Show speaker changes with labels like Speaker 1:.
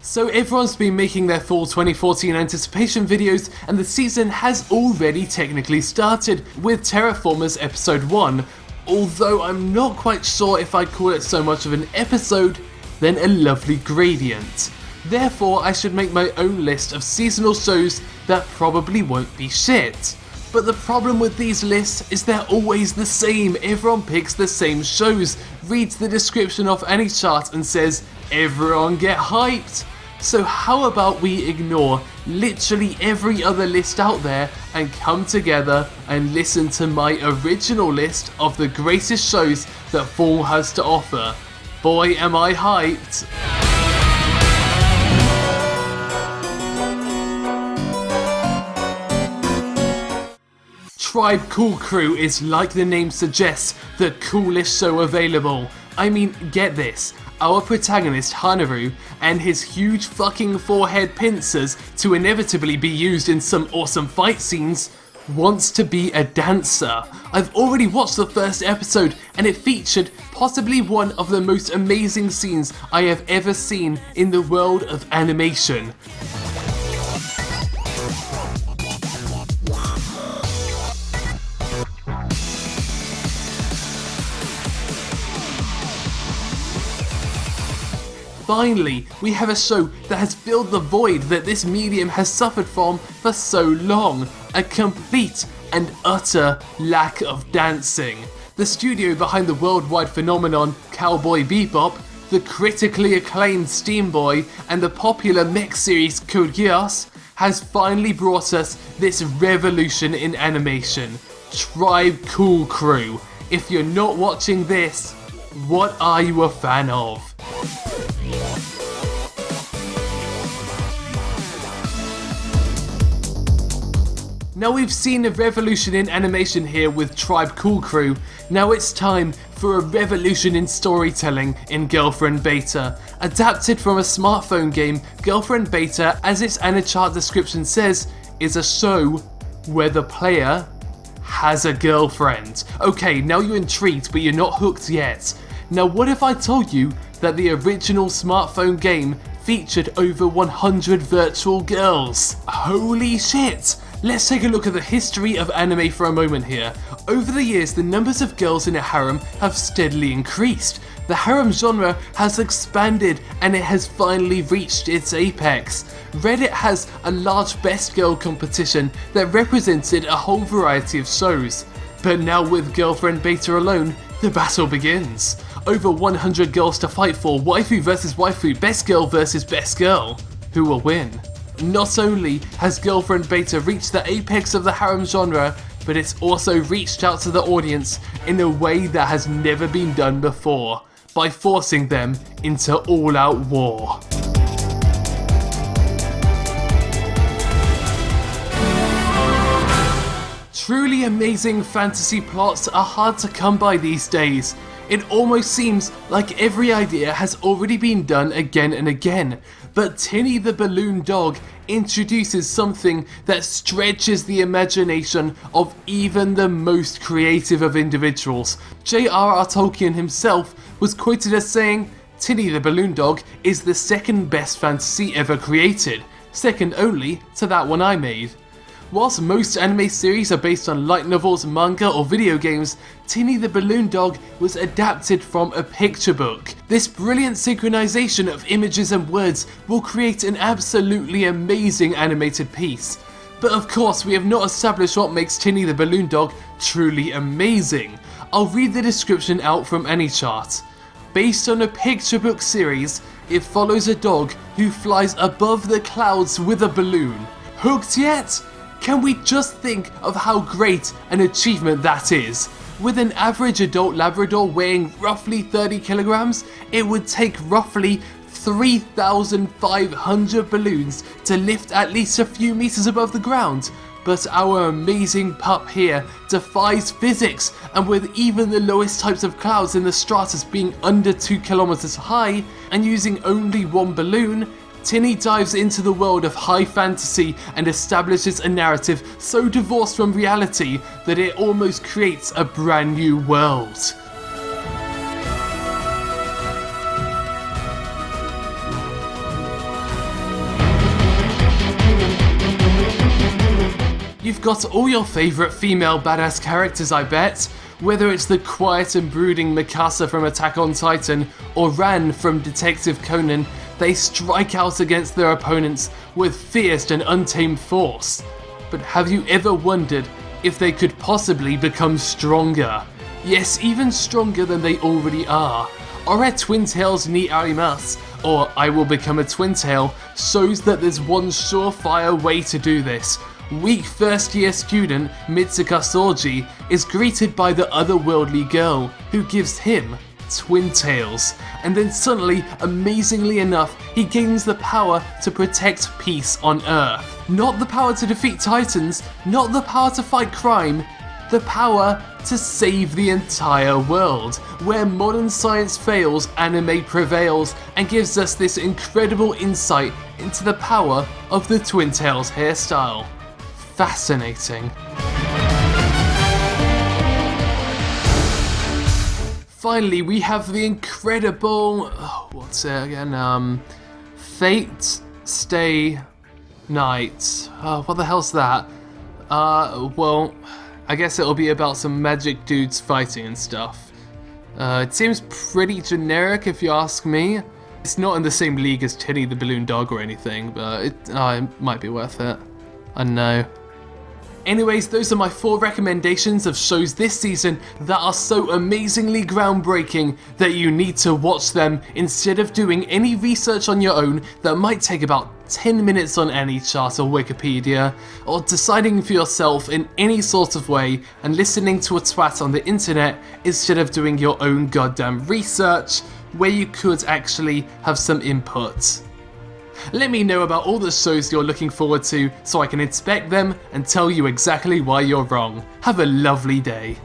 Speaker 1: So everyone's been making their fall 2014 anticipation videos, and the season has already technically started with Terraformers Episode 1, although I'm not quite sure if I'd call it so much of an episode than a lovely gradient. Therefore, I should make my own list of seasonal shows that probably won't be shit. But the problem with these lists is they're always the same. Everyone picks the same shows, reads the description of any chart and says, everyone get hyped. So how about we ignore literally every other list out there and come together and listen to my original list of the greatest shows that fall has to offer. Boy, am I hyped. Tribe Cool Crew is, like the name suggests, the coolest show available. I mean, get this, our protagonist Hanaru and his huge fucking forehead pincers to inevitably be used in some awesome fight scenes wants to be a dancer. I've already watched the first episode and it featured possibly one of the most amazing scenes I have ever seen in the world of animation. Finally, we have a show that has filled the void that this medium has suffered from for so long. A complete and utter lack of dancing. The studio behind the worldwide phenomenon Cowboy Bebop, the critically acclaimed Steam Boy, and the popular mech series Code Geass has finally brought us this revolution in animation. Tribe Cool Crew. If you're not watching this, what are you a fan of? Now we've seen a revolution in animation here with Tribe Cool Crew, now it's time for a revolution in storytelling in Girlfriend Beta. Adapted from a smartphone game, Girlfriend Beta, as its Anichart description says, is a show where the player has a girlfriend. Okay, now you're intrigued, but you're not hooked yet. Now what if I told you that the original smartphone game featured over 100 virtual girls? Holy shit! Let's take a look at the history of anime for a moment here. Over the years, the numbers of girls in a harem have steadily increased. The harem genre has expanded and it has finally reached its apex. Reddit has a large best girl competition that represented a whole variety of shows. But now with Girlfriend Beta alone, the battle begins. Over 100 girls to fight for, waifu versus waifu, best girl versus best girl. Who will win? Not only has Girlfriend Beta reached the apex of the harem genre, but it's also reached out to the audience in a way that has never been done before, by forcing them into all-out war. Truly amazing fantasy plots are hard to come by these days. It almost seems like every idea has already been done again and again, but Tinny the Balloon Dog introduces something that stretches the imagination of even the most creative of individuals. J.R.R. Tolkien himself was quoted as saying, "Tinny the Balloon Dog is the second best fantasy ever created, second only to that one I made." Whilst most anime series are based on light novels, manga or video games, Tinny the Balloon Dog was adapted from a picture book. This brilliant synchronization of images and words will create an absolutely amazing animated piece. But of course, we have not established what makes Tinny the Balloon Dog truly amazing. I'll read the description out from Anichart. Based on a picture book series, it follows a dog who flies above the clouds with a balloon. Hooked yet? Can we just think of how great an achievement that is? With an average adult Labrador weighing roughly 30 kilograms, it would take roughly 3,500 balloons to lift at least a few meters above the ground. But our amazing pup here defies physics, and with even the lowest types of clouds in the stratus being under 2 kilometers high and using only one balloon, Tinny dives into the world of high fantasy and establishes a narrative so divorced from reality that it almost creates a brand new world. You've got all your favourite female badass characters, I bet. Whether it's the quiet and brooding Mikasa from Attack on Titan or Ran from Detective Conan, they strike out against their opponents with fierce and untamed force. But have you ever wondered if they could possibly become stronger? Yes, even stronger than they already are. Ore Twin Tails ni arimasu, or I will become a twin tail, shows that there's one surefire way to do this. Weak first year student Mitsuka Soji is greeted by the otherworldly girl who gives him twin tails, and then suddenly, amazingly enough, he gains the power to protect peace on Earth. Not the power to defeat titans, not the power to fight crime, the power to save the entire world. Where modern science fails, anime prevails, and gives us this incredible insight into the power of the Twin Tails hairstyle. Fascinating. Finally, we have the incredible, what's it again? Fate Stay Night. What the hell's that? Well, I guess it'll be about some magic dudes fighting and stuff. It seems pretty generic if you ask me. It's not in the same league as Tinny the Balloon Dog or anything, but it might be worth it. I know. Anyways, those are my 4 recommendations of shows this season that are so amazingly groundbreaking that you need to watch them instead of doing any research on your own that might take about 10 minutes on any chart or Wikipedia, or deciding for yourself in any sort of way and listening to a twat on the internet instead of doing your own goddamn research where you could actually have some input. Let me know about all the shows you're looking forward to so I can inspect them and tell you exactly why you're wrong. Have a lovely day.